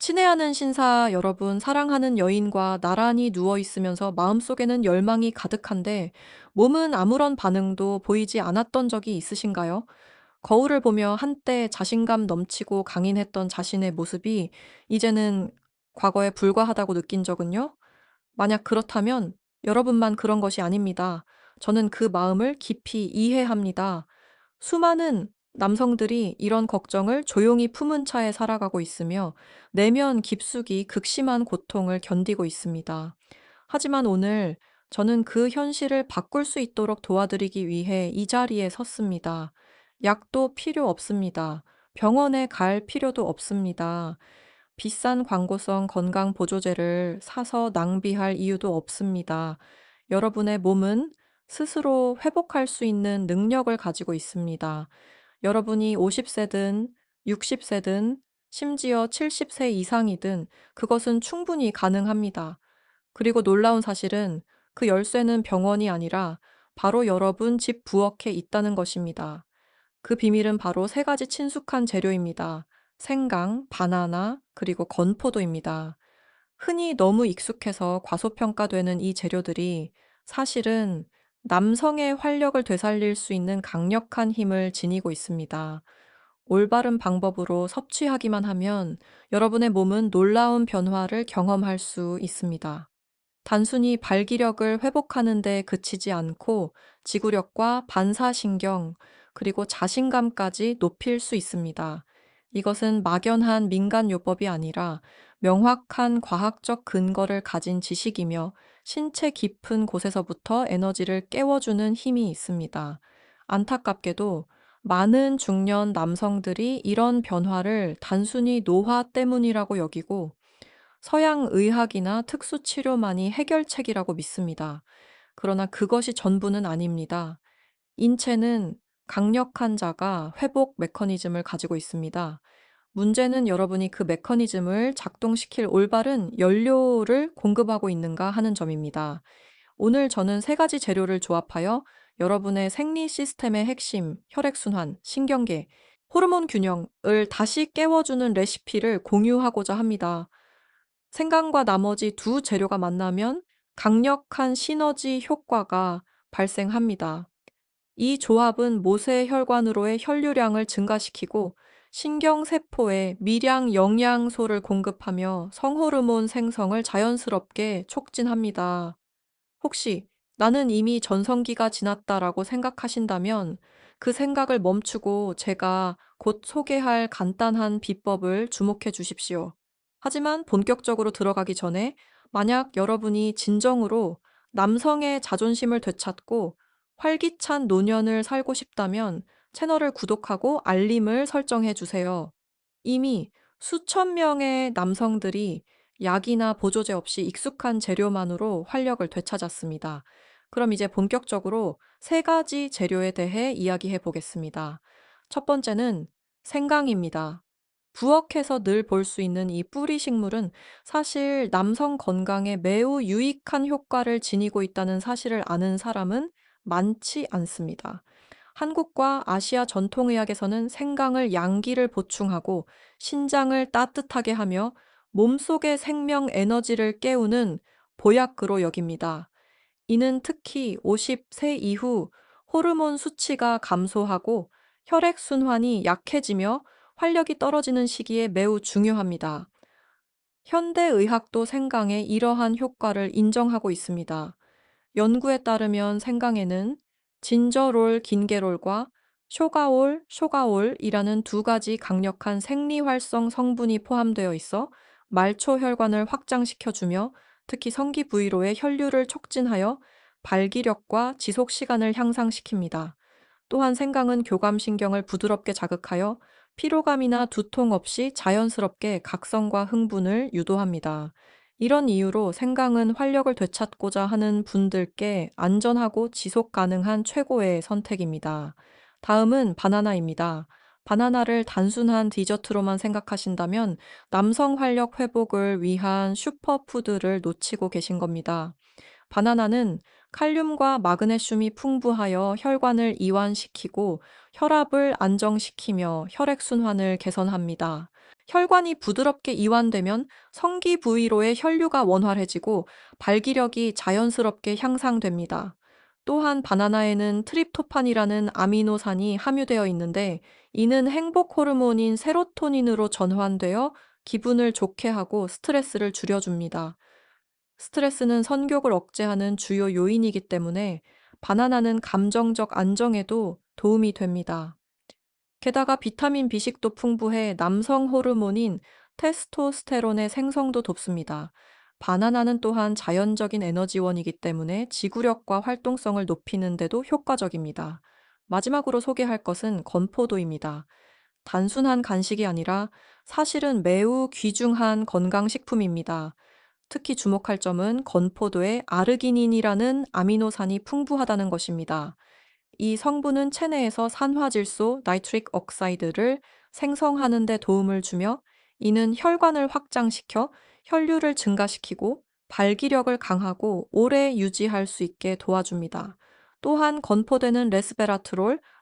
친애하는 신사 여러분, 사랑하는 여인과 나란히 누워 있으면서 마음속에는 열망이 가득한데 몸은 아무런 반응도 보이지 않았던 적이 있으신가요? 거울을 보며 한때 자신감 넘치고 강인했던 자신의 모습이 이제는 과거에 불과하다고 느낀 적은요? 만약 그렇다면 여러분만 그런 것이 아닙니다. 저는 그 마음을 깊이 이해합니다. 수많은 남성들이 이런 걱정을 조용히 품은 차에 살아가고 있으며 내면 깊숙이 극심한 고통을 견디고 있습니다. 하지만 오늘 저는 그 현실을 바꿀 수 있도록 도와드리기 위해 이 자리에 섰습니다. 약도 필요 없습니다. 병원에 갈 필요도 없습니다. 비싼 광고성 건강보조제를 사서 낭비할 이유도 없습니다. 여러분의 몸은 스스로 회복할 수 있는 능력을 가지고 있습니다. 여러분이 50세든 60세든 심지어 70세 이상이든 그것은 충분히 가능합니다. 그리고 놀라운 사실은 그 열쇠는 병원이 아니라 바로 여러분 집 부엌에 있다는 것입니다. 그 비밀은 바로 세 가지 친숙한 재료입니다. 생강, 바나나, 그리고 건포도입니다. 흔히 너무 익숙해서 과소평가되는 이 재료들이 사실은 남성의 활력을 되살릴 수 있는 강력한 힘을 지니고 있습니다. 올바른 방법으로 섭취하기만 하면 여러분의 몸은 놀라운 변화를 경험할 수 있습니다. 단순히 발기력을 회복하는 데 그치지 않고 지구력과 반사신경, 그리고 자신감까지 높일 수 있습니다. 이것은 막연한 민간요법이 아니라 명확한 과학적 근거를 가진 지식이며 신체 깊은 곳에서부터 에너지를 깨워주는 힘이 있습니다. 안타깝게도 많은 중년 남성들이 이런 변화를 단순히 노화 때문이라고 여기고 서양 의학이나 특수 치료만이 해결책이라고 믿습니다. 그러나 그것이 전부는 아닙니다. 인체는 강력한 자가 회복 메커니즘을 가지고 있습니다. 문제는 여러분이 그 메커니즘을 작동시킬 올바른 연료를 공급하고 있는가 하는 점입니다. 오늘 저는 세 가지 재료를 조합하여 여러분의 생리 시스템의 핵심, 혈액순환, 신경계, 호르몬 균형을 다시 깨워주는 레시피를 공유하고자 합니다. 생강과 나머지 두 재료가 만나면 강력한 시너지 효과가 발생합니다. 이 조합은 모세혈관으로의 혈류량을 증가시키고 신경세포에 미량 영양소를 공급하며 성호르몬 생성을 자연스럽게 촉진합니다. 혹시 나는 이미 전성기가 지났다라고 생각하신다면 그 생각을 멈추고 제가 곧 소개할 간단한 비법을 주목해 주십시오. 하지만 본격적으로 들어가기 전에 만약 여러분이 진정으로 남성의 자존심을 되찾고 활기찬 노년을 살고 싶다면 채널을 구독하고 알림을 설정해 주세요. 이미 수천 명의 남성들이 약이나 보조제 없이 익숙한 재료만으로 활력을 되찾았습니다. 그럼 이제 본격적으로 세 가지 재료에 대해 이야기해 보겠습니다. 첫 번째는 생강입니다. 부엌에서 늘 볼 수 있는 이 뿌리 식물은 사실 남성 건강에 매우 유익한 효과를 지니고 있다는 사실을 아는 사람은 많지 않습니다. 한국과 아시아 전통의학에서는 생강을 양기를 보충하고 신장을 따뜻하게 하며 몸속의 생명 에너지를 깨우는 보약으로 여깁니다. 이는 특히 50세 이후 호르몬 수치가 감소하고 혈액순환이 약해지며 활력이 떨어지는 시기에 매우 중요합니다. 현대의학도 생강의 이러한 효과를 인정하고 있습니다. 연구에 따르면 생강에는 진저롤 긴게롤과 쇼가올이라는 두 가지 강력한 생리활성 성분이 포함되어 있어 말초 혈관을 확장시켜주며 특히 성기 부위로의 혈류를 촉진하여 발기력과 지속 시간을 향상시킵니다. 또한 생강은 교감신경을 부드럽게 자극하여 피로감이나 두통 없이 자연스럽게 각성과 흥분을 유도합니다. 이런 이유로 생강은 활력을 되찾고자 하는 분들께 안전하고 지속 가능한 최고의 선택입니다. 다음은 바나나입니다. 바나나를 단순한 디저트로만 생각하신다면 남성 활력 회복을 위한 슈퍼푸드를 놓치고 계신 겁니다. 바나나는 칼륨과 마그네슘이 풍부하여 혈관을 이완시키고 혈압을 안정시키며 혈액순환을 개선합니다. 혈관이 부드럽게 이완되면 성기 부위로의 혈류가 원활해지고 발기력이 자연스럽게 향상됩니다. 또한 바나나에는 트립토판이라는 아미노산이 함유되어 있는데 이는 행복 호르몬인 세로토닌으로 전환되어 기분을 좋게 하고 스트레스를 줄여줍니다. 스트레스는 선교를 억제하는 주요 요인이기 때문에 바나나는 감정적 안정에도 도움이 됩니다. 게다가 비타민 B식도 풍부해 남성 호르몬인 테스토스테론의 생성도 돕습니다. 바나나는 또한 자연적인 에너지원이기 때문에 지구력과 활동성을 높이는 데도 효과적입니다. 마지막으로 소개할 것은 건포도입니다. 단순한 간식이 아니라 사실은 매우 귀중한 건강식품입니다. 특히 주목할 점은 건포도에 아르기닌이라는 아미노산이 풍부하다는 것입니다. 이 성분은 체내에서 산화질소, 나이트릭 억사이드를 생성하는 데 도움을 주며 이는 혈관을 확장시켜 혈류를 증가시키고 발기력을 강하고 오래 유지할 수 있게 도와줍니다. 또한 건포도는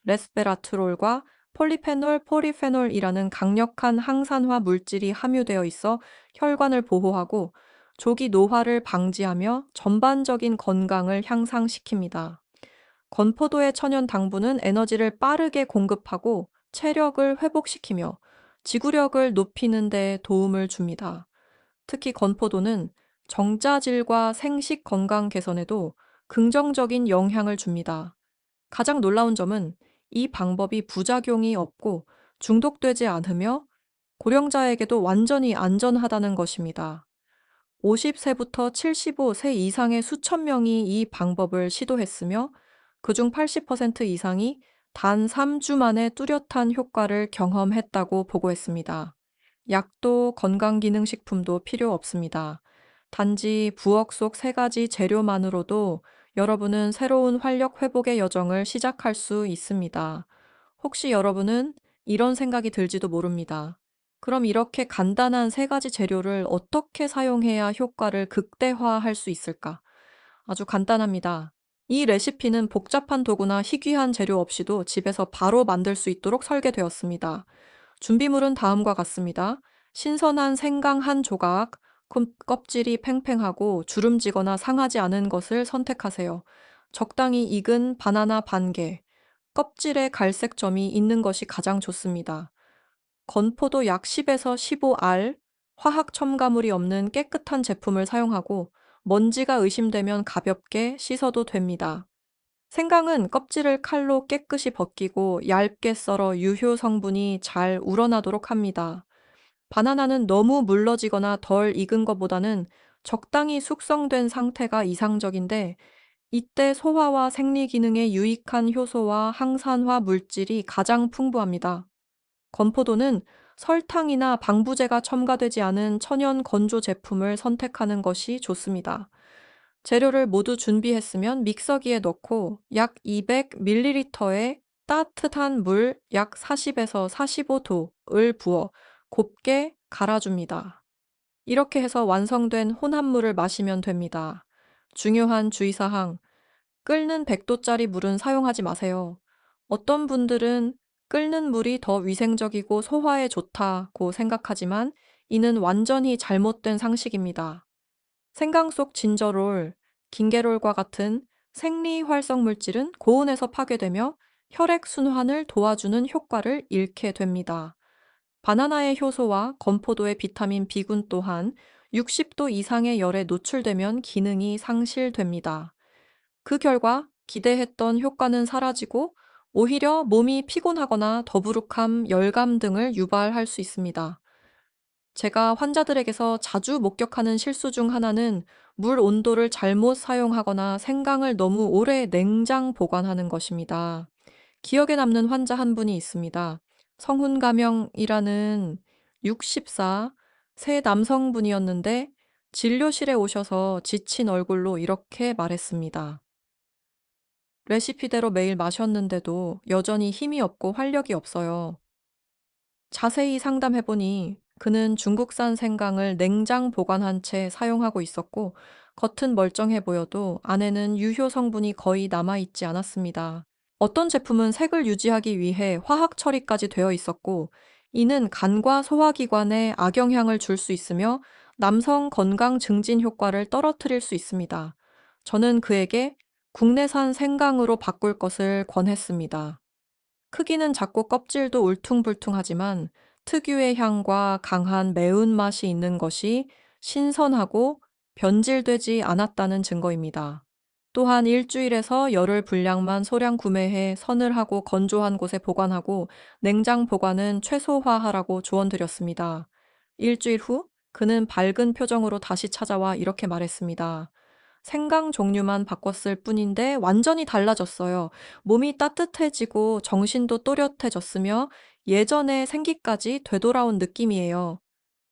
레스베라트롤과 폴리페놀, 포리페놀이라는 강력한 항산화 물질이 함유되어 있어 혈관을 보호하고 조기 노화를 방지하며 전반적인 건강을 향상시킵니다. 건포도의 천연 당분은 에너지를 빠르게 공급하고 체력을 회복시키며 지구력을 높이는 데 도움을 줍니다. 특히 건포도는 정자질과 생식 건강 개선에도 긍정적인 영향을 줍니다. 가장 놀라운 점은 이 방법이 부작용이 없고 중독되지 않으며 고령자에게도 완전히 안전하다는 것입니다. 50세부터 75세 이상의 수천 명이 이 방법을 시도했으며 그중 80% 이상이 단 3주 만에 뚜렷한 효과를 경험했다고 보고했습니다. 약도 건강기능식품도 필요 없습니다. 단지 부엌 속 세 가지 재료만으로도 여러분은 새로운 활력 회복의 여정을 시작할 수 있습니다. 혹시 여러분은 이런 생각이 들지도 모릅니다. 그럼 이렇게 간단한 세 가지 재료를 어떻게 사용해야 효과를 극대화할 수 있을까? 아주 간단합니다. 이 레시피는 복잡한 도구나 희귀한 재료 없이도 집에서 바로 만들 수 있도록 설계되었습니다. 준비물은 다음과 같습니다. 신선한 생강 한 조각, 껍질이 팽팽하고 주름지거나 상하지 않은 것을 선택하세요. 적당히 익은 바나나 반 개, 껍질에 갈색 점이 있는 것이 가장 좋습니다. 건포도 약 10에서 15알, 화학 첨가물이 없는 깨끗한 제품을 사용하고 먼지가 의심되면 가볍게 씻어도 됩니다. 생강은 껍질을 칼로 깨끗이 벗기고 얇게 썰어 유효 성분이 잘 우러나도록 합니다. 바나나는 너무 물러지거나 덜 익은 것보다는 적당히 숙성된 상태가 이상적인데 이때 소화와 생리 기능에 유익한 효소와 항산화 물질이 가장 풍부합니다. 건포도는 설탕이나 방부제가 첨가되지 않은 천연 건조 제품을 선택하는 것이 좋습니다. 재료를 모두 준비했으면 믹서기에 넣고 약 200ml에 따뜻한 물 약 40에서 45도를 부어 곱게 갈아줍니다. 이렇게 해서 완성된 혼합물을 마시면 됩니다. 중요한 주의사항, 끓는 100도짜리 물은 사용하지 마세요. 어떤 분들은 끓는 물이 더 위생적이고 소화에 좋다고 생각하지만 이는 완전히 잘못된 상식입니다. 생강 속 진저롤, 긴게롤과 같은 생리 활성 물질은 고온에서 파괴되며 혈액 순환을 도와주는 효과를 잃게 됩니다. 바나나의 효소와 건포도의 비타민 B군 또한 60도 이상의 열에 노출되면 기능이 상실됩니다. 그 결과 기대했던 효과는 사라지고 오히려 몸이 피곤하거나 더부룩함, 열감 등을 유발할 수 있습니다. 제가 환자들에게서 자주 목격하는 실수 중 하나는 물 온도를 잘못 사용하거나 생강을 너무 오래 냉장 보관하는 것입니다. 기억에 남는 환자 한 분이 있습니다. 성훈가명이라는 64, 세 남성분이었는데 진료실에 오셔서 지친 얼굴로 이렇게 말했습니다. 레시피대로 매일 마셨는데도 여전히 힘이 없고 활력이 없어요. 자세히 상담해보니 그는 중국산 생강을 냉장 보관한 채 사용하고 있었고 겉은 멀쩡해 보여도 안에는 유효 성분이 거의 남아있지 않았습니다. 어떤 제품은 색을 유지하기 위해 화학 처리까지 되어 있었고 이는 간과 소화기관에 악영향을 줄 수 있으며 남성 건강 증진 효과를 떨어뜨릴 수 있습니다. 저는 그에게 국내산 생강으로 바꿀 것을 권했습니다. 크기는 작고 껍질도 울퉁불퉁하지만 특유의 향과 강한 매운맛이 있는 것이 신선하고 변질되지 않았다는 증거입니다. 또한 일주일에서 열흘 분량만 소량 구매해 서늘하고 건조한 곳에 보관하고 냉장 보관은 최소화하라고 조언드렸습니다. 일주일 후 그는 밝은 표정으로 다시 찾아와 이렇게 말했습니다. 생강 종류만 바꿨을 뿐인데 완전히 달라졌어요. 몸이 따뜻해지고 정신도 또렷해졌으며 예전의 생기까지 되돌아온 느낌이에요.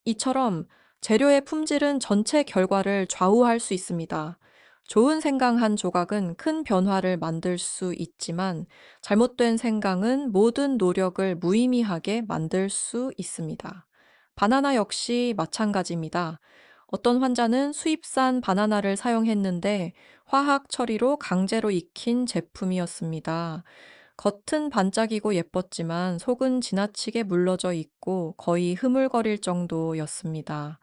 이처럼 재료의 품질은 전체 결과를 좌우할 수 있습니다. 좋은 생강 한 조각은 큰 변화를 만들 수 있지만 잘못된 생강은 모든 노력을 무의미하게 만들 수 있습니다. 바나나 역시 마찬가지입니다. 어떤 환자는 수입산 바나나를 사용했는데 화학 처리로 강제로 익힌 제품이었습니다. 겉은 반짝이고 예뻤지만 속은 지나치게 물러져 있고 거의 흐물거릴 정도였습니다.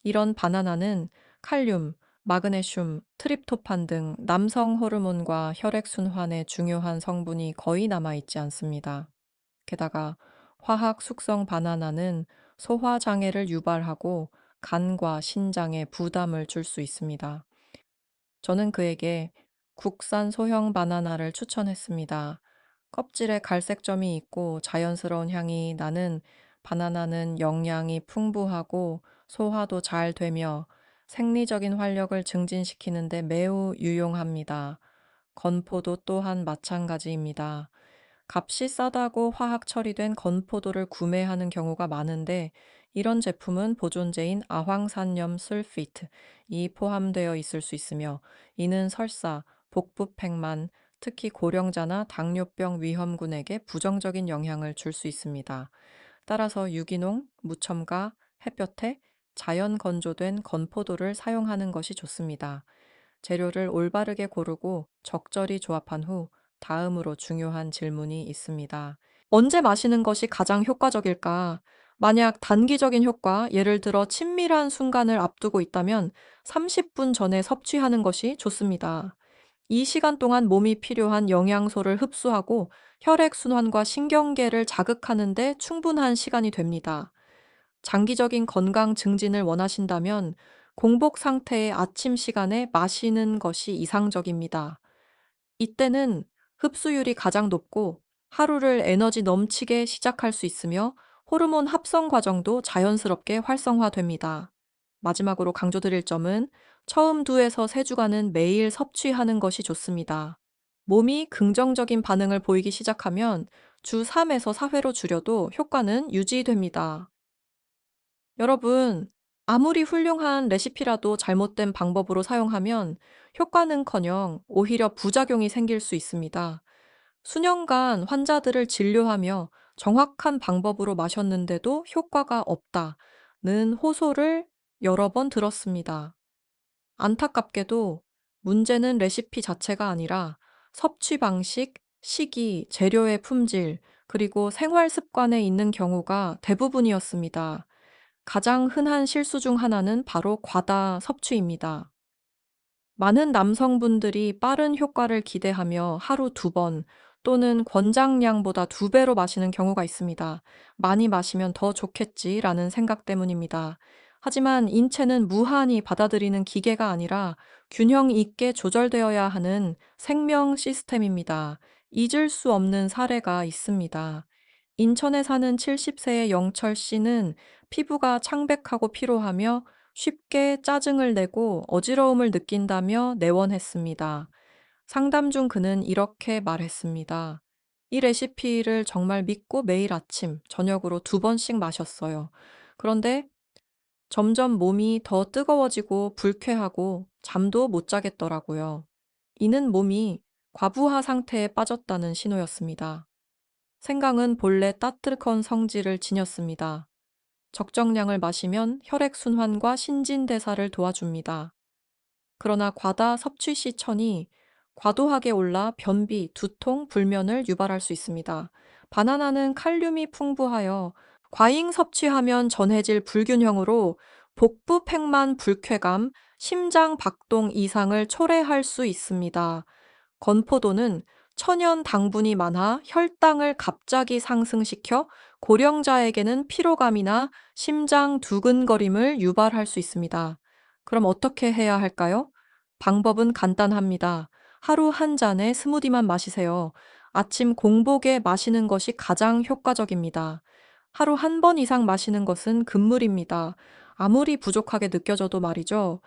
이런 바나나는 칼륨, 마그네슘, 트립토판 등 남성 호르몬과 혈액순환에 중요한 성분이 거의 남아있지 않습니다. 게다가 화학 숙성 바나나는 소화 장애를 유발하고 간과 신장에 부담을 줄 수 있습니다. 저는 그에게 국산 소형 바나나를 추천했습니다. 껍질에 갈색점이 있고 자연스러운 향이 나는 바나나는 영양이 풍부하고 소화도 잘 되며 생리적인 활력을 증진시키는데 매우 유용합니다. 건포도 또한 마찬가지입니다. 값이 싸다고 화학 처리된 건포도를 구매하는 경우가 많은데 이런 제품은 보존제인 아황산염 술피트이 포함되어 있을 수 있으며 이는 설사, 복부팽만, 특히 고령자나 당뇨병 위험군에게 부정적인 영향을 줄 수 있습니다. 따라서 유기농, 무첨가, 햇볕에 자연 건조된 건포도를 사용하는 것이 좋습니다. 재료를 올바르게 고르고 적절히 조합한 후 다음으로 중요한 질문이 있습니다. 언제 마시는 것이 가장 효과적일까? 만약 단기적인 효과, 예를 들어 친밀한 순간을 앞두고 있다면 30분 전에 섭취하는 것이 좋습니다. 이 시간 동안 몸이 필요한 영양소를 흡수하고 혈액순환과 신경계를 자극하는 데 충분한 시간이 됩니다. 장기적인 건강 증진을 원하신다면 공복 상태의 아침 시간에 마시는 것이 이상적입니다. 이때는 흡수율이 가장 높고 하루를 에너지 넘치게 시작할 수 있으며 호르몬 합성 과정도 자연스럽게 활성화됩니다. 마지막으로 강조드릴 점은 처음 2에서 3주간은 매일 섭취하는 것이 좋습니다. 몸이 긍정적인 반응을 보이기 시작하면 주 3에서 4회로 줄여도 효과는 유지됩니다. 여러분, 아무리 훌륭한 레시피라도 잘못된 방법으로 사용하면 효과는커녕 오히려 부작용이 생길 수 있습니다. 수년간 환자들을 진료하며 정확한 방법으로 마셨는데도 효과가 없다는 호소를 여러 번 들었습니다. 안타깝게도 문제는 레시피 자체가 아니라 섭취 방식, 시기, 재료의 품질, 그리고 생활 습관에 있는 경우가 대부분이었습니다. 가장 흔한 실수 중 하나는 바로 과다 섭취입니다. 많은 남성분들이 빠른 효과를 기대하며 하루 2번 또는 권장량보다 2배로 마시는 경우가 있습니다. 많이 마시면 더 좋겠지라는 생각 때문입니다. 하지만 인체는 무한히 받아들이는 기계가 아니라 균형 있게 조절되어야 하는 생명 시스템입니다. 잊을 수 없는 사례가 있습니다. 인천에 사는 70세의 영철 씨는 피부가 창백하고 피로하며 쉽게 짜증을 내고 어지러움을 느낀다며 내원했습니다. 상담 중 그는 이렇게 말했습니다. 이 레시피를 정말 믿고 매일 아침, 저녁으로 2번씩 마셨어요. 그런데 점점 몸이 더 뜨거워지고 불쾌하고 잠도 못 자겠더라고요. 이는 몸이 과부하 상태에 빠졌다는 신호였습니다. 생강은 본래 따뜻한 성질을 지녔습니다. 적정량을 마시면 혈액순환과 신진대사를 도와줍니다. 그러나 과다 섭취 시 천이 과도하게 올라 변비, 두통, 불면을 유발할 수 있습니다. 바나나는 칼륨이 풍부하여 과잉 섭취하면 전해질 불균형으로 복부 팽만 불쾌감, 심장 박동 이상을 초래할 수 있습니다. 건포도는 천연 당분이 많아 혈당을 갑자기 상승시켜 고령자에게는 피로감이나 심장 두근거림을 유발할 수 있습니다. 그럼 어떻게 해야 할까요? 방법은 간단합니다. 하루 한 잔의 스무디만 마시세요. 아침 공복에 마시는 것이 가장 효과적입니다. 하루 한 번 이상 마시는 것은 금물입니다. 아무리 부족하게 느껴져도 말이죠.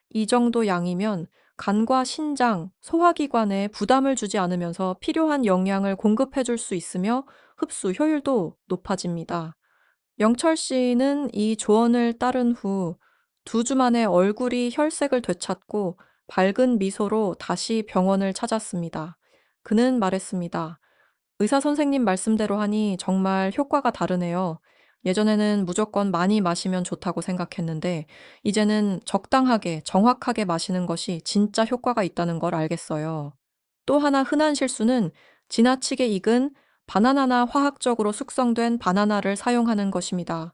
이 정도 양이면 간과 신장, 소화기관에 부담을 주지 않으면서 필요한 영양을 공급해 줄 수 있으며 흡수 효율도 높아집니다. 영철 씨는 이 조언을 따른 후 2주 만에 얼굴이 혈색을 되찾고 밝은 미소로 다시 병원을 찾았습니다. 그는 말했습니다. 의사 선생님 말씀대로 하니 정말 효과가 다르네요. 예전에는 무조건 많이 마시면 좋다고 생각했는데, 이제는 적당하게, 정확하게 마시는 것이 진짜 효과가 있다는 걸 알겠어요. 또 하나 흔한 실수는 지나치게 익은 바나나나 화학적으로 숙성된 바나나를 사용하는 것입니다.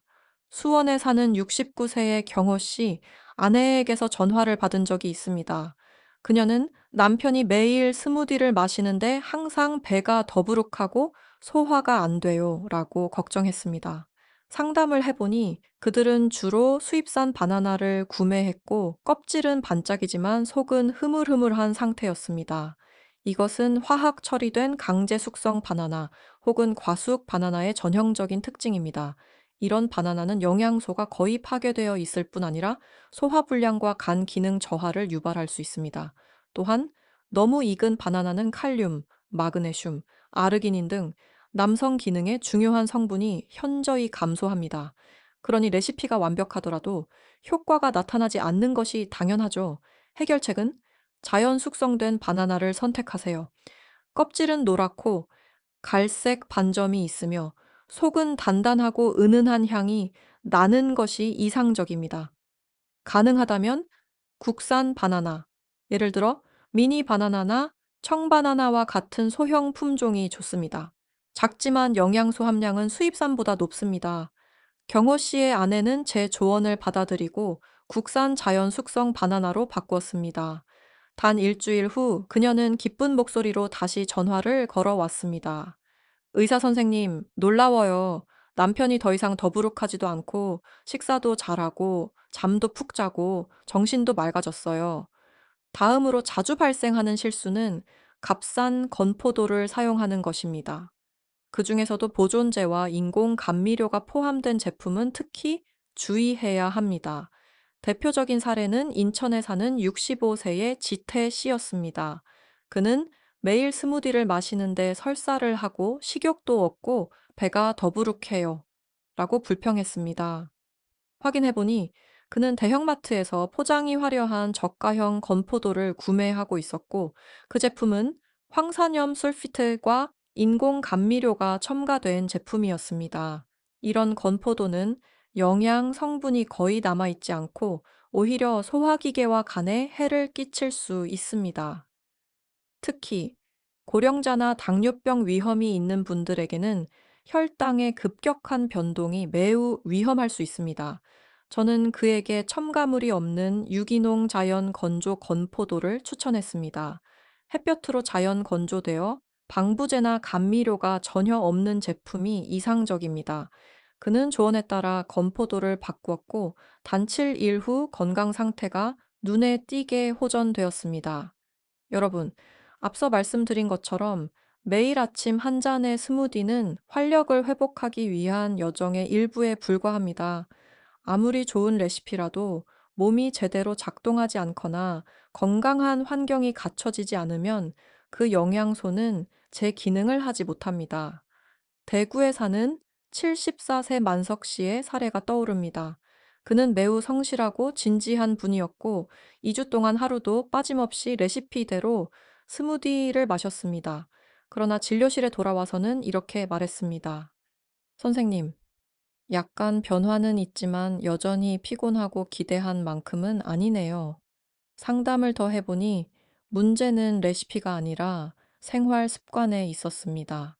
수원에 사는 69세의 경호 씨, 아내에게서 전화를 받은 적이 있습니다. 그녀는 남편이 매일 스무디를 마시는데 항상 배가 더부룩하고 소화가 안 돼요 라고 걱정했습니다. 상담을 해보니 그들은 주로 수입산 바나나를 구매했고 껍질은 반짝이지만 속은 흐물흐물한 상태였습니다. 이것은 화학 처리된 강제 숙성 바나나 혹은 과수육 바나나의 전형적인 특징입니다. 이런 바나나는 영양소가 거의 파괴되어 있을 뿐 아니라 소화불량과 간 기능 저하를 유발할 수 있습니다. 또한 너무 익은 바나나는 칼륨, 마그네슘, 아르기닌 등 남성 기능의 중요한 성분이 현저히 감소합니다. 그러니 레시피가 완벽하더라도 효과가 나타나지 않는 것이 당연하죠. 해결책은 자연 숙성된 바나나를 선택하세요. 껍질은 노랗고 갈색 반점이 있으며 속은 단단하고 은은한 향이 나는 것이 이상적입니다. 가능하다면 국산 바나나, 예를 들어 미니 바나나나 청바나나와 같은 소형 품종이 좋습니다. 작지만 영양소 함량은 수입산보다 높습니다. 경호 씨의 아내는 제 조언을 받아들이고 국산 자연 숙성 바나나로 바꾸었습니다. 단 일주일 후 그녀는 기쁜 목소리로 다시 전화를 걸어왔습니다. 의사 선생님, 놀라워요. 남편이 더 이상 더부룩하지도 않고 식사도 잘하고 잠도 푹 자고 정신도 맑아졌어요. 다음으로 자주 발생하는 실수는 값싼 건포도를 사용하는 것입니다. 그중에서도 보존제와 인공 감미료가 포함된 제품은 특히 주의해야 합니다. 대표적인 사례는 인천에 사는 65세의 지태 씨였습니다. 그는 매일 스무디를 마시는데 설사를 하고 식욕도 없고 배가 더부룩해요. 라고 불평했습니다. 확인해보니 그는 대형마트에서 포장이 화려한 저가형 건포도를 구매하고 있었고 그 제품은 황산염 술피트과 인공 감미료가 첨가된 제품이었습니다. 이런 건포도는 영양 성분이 거의 남아있지 않고 오히려 소화기계와 간에 해를 끼칠 수 있습니다. 특히 고령자나 당뇨병 위험이 있는 분들에게는 혈당의 급격한 변동이 매우 위험할 수 있습니다. 저는 그에게 첨가물이 없는 유기농 자연 건조 건포도를 추천했습니다. 햇볕으로 자연 건조되어 방부제나 감미료가 전혀 없는 제품이 이상적입니다. 그는 조언에 따라 건포도를 바꾸었고 단칠 일 후 건강 상태가 눈에 띄게 호전되었습니다. 여러분, 앞서 말씀드린 것처럼 매일 아침 한 잔의 스무디는 활력을 회복하기 위한 여정의 일부에 불과합니다. 아무리 좋은 레시피라도 몸이 제대로 작동하지 않거나 건강한 환경이 갖춰지지 않으면 그 영양소는 제 기능을 하지 못합니다. 대구에 사는 74세 만석 씨의 사례가 떠오릅니다. 그는 매우 성실하고 진지한 분이었고 2주 동안 하루도 빠짐없이 레시피대로 스무디를 마셨습니다. 그러나 진료실에 돌아와서는 이렇게 말했습니다. 선생님, 약간 변화는 있지만 여전히 피곤하고 기대한 만큼은 아니네요. 상담을 더 해보니 문제는 레시피가 아니라 생활 습관에 있었습니다.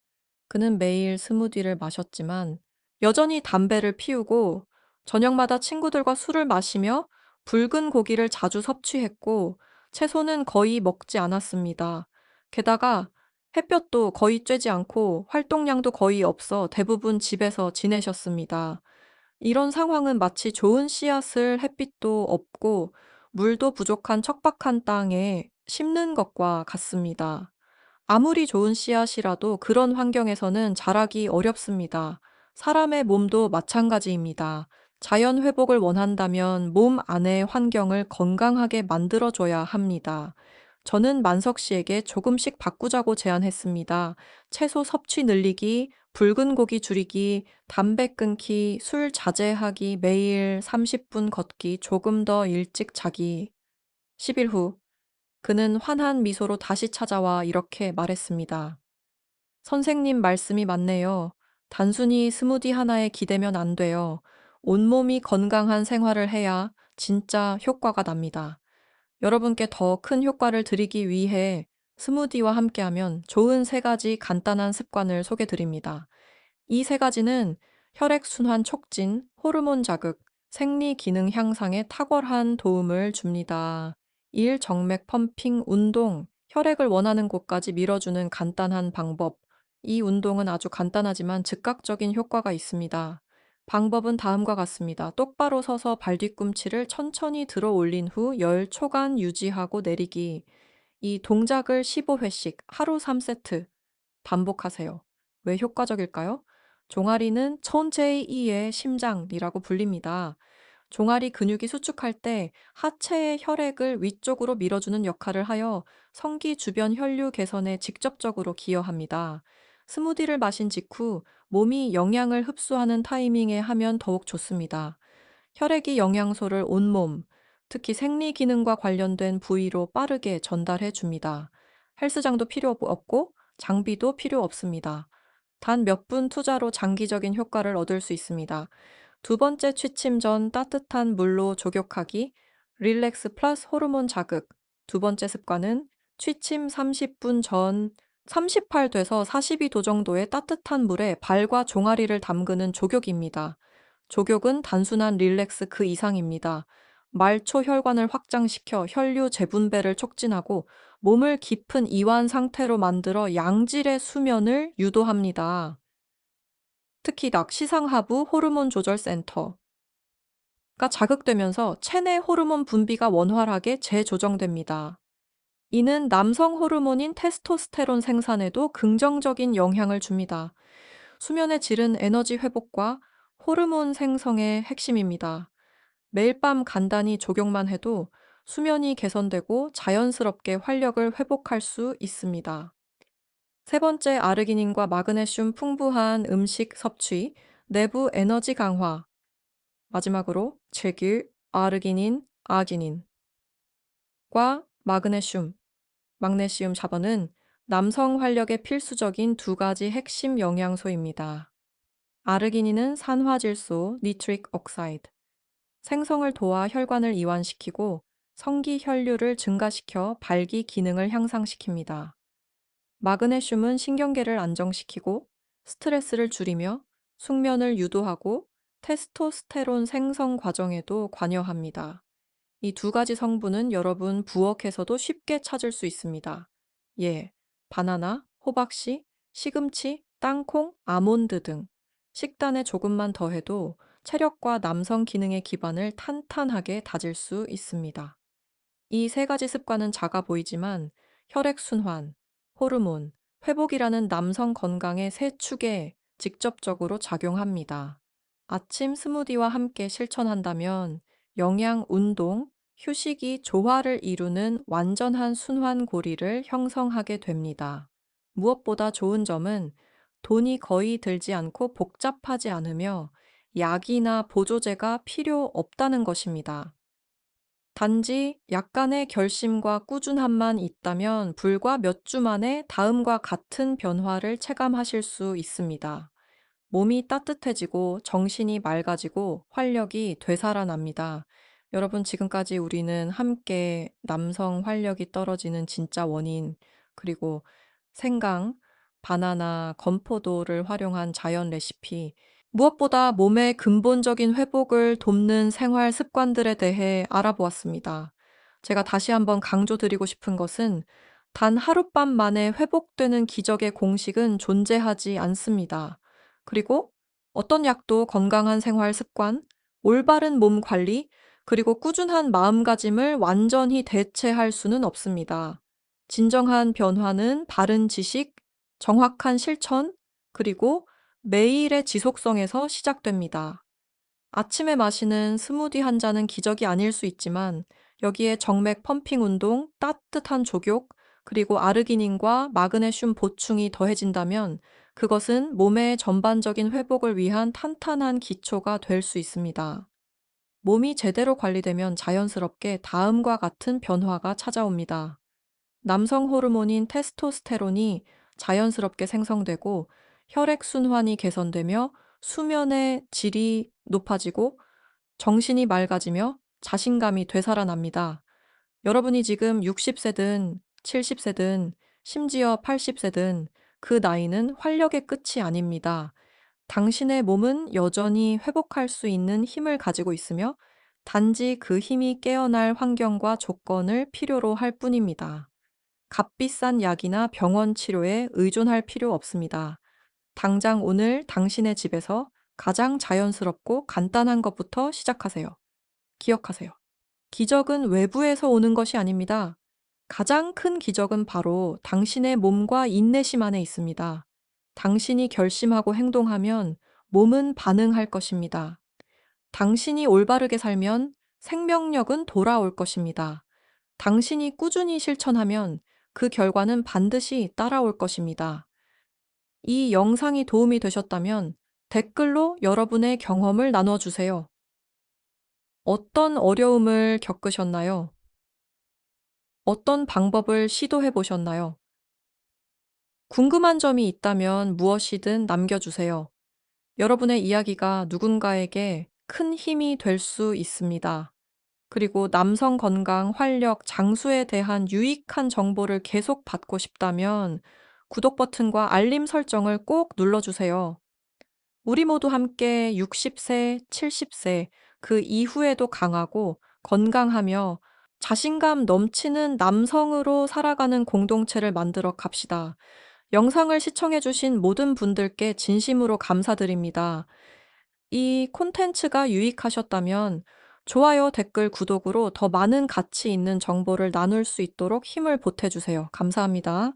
그는 매일 스무디를 마셨지만 여전히 담배를 피우고 저녁마다 친구들과 술을 마시며 붉은 고기를 자주 섭취했고 채소는 거의 먹지 않았습니다. 게다가 햇볕도 거의 쬐지 않고 활동량도 거의 없어 대부분 집에서 지내셨습니다. 이런 상황은 마치 좋은 씨앗을 햇빛도 없고 물도 부족한 척박한 땅에 심는 것과 같습니다. 아무리 좋은 씨앗이라도 그런 환경에서는 자라기 어렵습니다. 사람의 몸도 마찬가지입니다. 자연 회복을 원한다면 몸 안의 환경을 건강하게 만들어줘야 합니다. 저는 만석 씨에게 조금씩 바꾸자고 제안했습니다. 채소 섭취 늘리기, 붉은 고기 줄이기, 담배 끊기, 술 자제하기, 매일 30분 걷기, 조금 더 일찍 자기. 10일 후, 그는 환한 미소로 다시 찾아와 이렇게 말했습니다. 선생님 말씀이 맞네요. 단순히 스무디 하나에 기대면 안 돼요. 온몸이 건강한 생활을 해야 진짜 효과가 납니다. 여러분께 더 큰 효과를 드리기 위해 스무디와 함께하면 좋은 세 가지 간단한 습관을 소개 드립니다. 이 세 가지는 혈액순환 촉진, 호르몬 자극, 생리 기능 향상에 탁월한 도움을 줍니다. 1. 정맥 펌핑 운동, 혈액을 원하는 곳까지 밀어주는 간단한 방법. 이 운동은 아주 간단하지만 즉각적인 효과가 있습니다. 방법은 다음과 같습니다. 똑바로 서서 발 뒤꿈치를 천천히 들어 올린 후 10초간 유지하고 내리기. 이 동작을 15회씩 하루 3세트 반복하세요. 왜 효과적일까요? 종아리는 제2의 심장이라고 불립니다. 종아리 근육이 수축할 때 하체의 혈액을 위쪽으로 밀어주는 역할을 하여 성기 주변 혈류 개선에 직접적으로 기여합니다. 스무디를 마신 직후 몸이 영양을 흡수하는 타이밍에 하면 더욱 좋습니다. 혈액이 영양소를 온몸, 특히 생리 기능과 관련된 부위로 빠르게 전달해 줍니다. 헬스장도 필요 없고 장비도 필요 없습니다. 단 몇 분 투자로 장기적인 효과를 얻을 수 있습니다. 두 번째 취침 전 따뜻한 물로 족욕하기, 릴렉스 플러스 호르몬 자극. 두 번째 습관은 취침 30분 전 38도에서 42도 정도의 따뜻한 물에 발과 종아리를 담그는 족욕입니다. 족욕은 단순한 릴렉스 그 이상입니다. 말초 혈관을 확장시켜 혈류 재분배를 촉진하고 몸을 깊은 이완 상태로 만들어 양질의 수면을 유도합니다. 특히 낙시상하부 호르몬 조절 센터가 자극되면서 체내 호르몬 분비가 원활하게 재조정됩니다. 이는 남성 호르몬인 테스토스테론 생산에도 긍정적인 영향을 줍니다. 수면의 질은 에너지 회복과 호르몬 생성의 핵심입니다. 매일 밤 간단히 조경만 해도 수면이 개선되고 자연스럽게 활력을 회복할 수 있습니다. 세 번째, 아르기닌과 마그네슘 풍부한 음식 섭취, 내부 에너지 강화. 마지막으로 제길, 아르기닌, 아기닌과 마그네슘, magnesium 자본은 남성 활력에 필수적인 두 가지 핵심 영양소입니다. 아르기닌은 산화질소, 니트릭 옥사이드, 생성을 도와 혈관을 이완시키고 성기 혈류를 증가시켜 발기 기능을 향상시킵니다. 마그네슘은 신경계를 안정시키고 스트레스를 줄이며 숙면을 유도하고 테스토스테론 생성 과정에도 관여합니다. 이 두 가지 성분은 여러분 부엌에서도 쉽게 찾을 수 있습니다. 예, 바나나, 호박씨, 시금치, 땅콩, 아몬드 등 식단에 조금만 더해도 체력과 남성 기능의 기반을 탄탄하게 다질 수 있습니다. 이 세 가지 습관은 작아 보이지만 혈액순환, 호르몬, 회복이라는 남성 건강의 세 축에 직접적으로 작용합니다. 아침 스무디와 함께 실천한다면 영양, 운동, 휴식이 조화를 이루는 완전한 순환고리를 형성하게 됩니다. 무엇보다 좋은 점은 돈이 거의 들지 않고 복잡하지 않으며 약이나 보조제가 필요 없다는 것입니다. 단지 약간의 결심과 꾸준함만 있다면 불과 몇 주 만에 다음과 같은 변화를 체감하실 수 있습니다. 몸이 따뜻해지고 정신이 맑아지고 활력이 되살아납니다. 여러분, 지금까지 우리는 함께 남성 활력이 떨어지는 진짜 원인, 그리고 생강, 바나나, 건포도를 활용한 자연 레시피, 무엇보다 몸의 근본적인 회복을 돕는 생활 습관들에 대해 알아보았습니다. 제가 다시 한번 강조드리고 싶은 것은 단 하룻밤 만에 회복되는 기적의 공식은 존재하지 않습니다. 그리고 어떤 약도 건강한 생활 습관, 올바른 몸 관리, 그리고 꾸준한 마음가짐을 완전히 대체할 수는 없습니다. 진정한 변화는 바른 지식, 정확한 실천, 그리고 매일의 지속성에서 시작됩니다. 아침에 마시는 스무디 한 잔은 기적이 아닐 수 있지만 여기에 정맥 펌핑 운동, 따뜻한 족욕, 그리고 아르기닌과 마그네슘 보충이 더해진다면 그것은 몸의 전반적인 회복을 위한 탄탄한 기초가 될 수 있습니다. 몸이 제대로 관리되면 자연스럽게 다음과 같은 변화가 찾아옵니다. 남성 호르몬인 테스토스테론이 자연스럽게 생성되고 혈액순환이 개선되며 수면의 질이 높아지고 정신이 맑아지며 자신감이 되살아납니다. 여러분이 지금 60세든 70세든 심지어 80세든 그 나이는 활력의 끝이 아닙니다. 당신의 몸은 여전히 회복할 수 있는 힘을 가지고 있으며 단지 그 힘이 깨어날 환경과 조건을 필요로 할 뿐입니다. 값비싼 약이나 병원 치료에 의존할 필요 없습니다. 당장 오늘 당신의 집에서 가장 자연스럽고 간단한 것부터 시작하세요. 기억하세요. 기적은 외부에서 오는 것이 아닙니다. 가장 큰 기적은 바로 당신의 몸과 인내심 안에 있습니다. 당신이 결심하고 행동하면 몸은 반응할 것입니다. 당신이 올바르게 살면 생명력은 돌아올 것입니다. 당신이 꾸준히 실천하면 그 결과는 반드시 따라올 것입니다. 이 영상이 도움이 되셨다면 댓글로 여러분의 경험을 나눠주세요. 어떤 어려움을 겪으셨나요? 어떤 방법을 시도해 보셨나요? 궁금한 점이 있다면 무엇이든 남겨주세요. 여러분의 이야기가 누군가에게 큰 힘이 될 수 있습니다. 그리고 남성 건강, 활력, 장수에 대한 유익한 정보를 계속 받고 싶다면 구독 버튼과 알림 설정을 꼭 눌러주세요. 우리 모두 함께 60세, 70세, 그 이후에도 강하고 건강하며 자신감 넘치는 남성으로 살아가는 공동체를 만들어 갑시다. 영상을 시청해주신 모든 분들께 진심으로 감사드립니다. 이 콘텐츠가 유익하셨다면 좋아요, 댓글, 구독으로 더 많은 가치 있는 정보를 나눌 수 있도록 힘을 보태주세요. 감사합니다.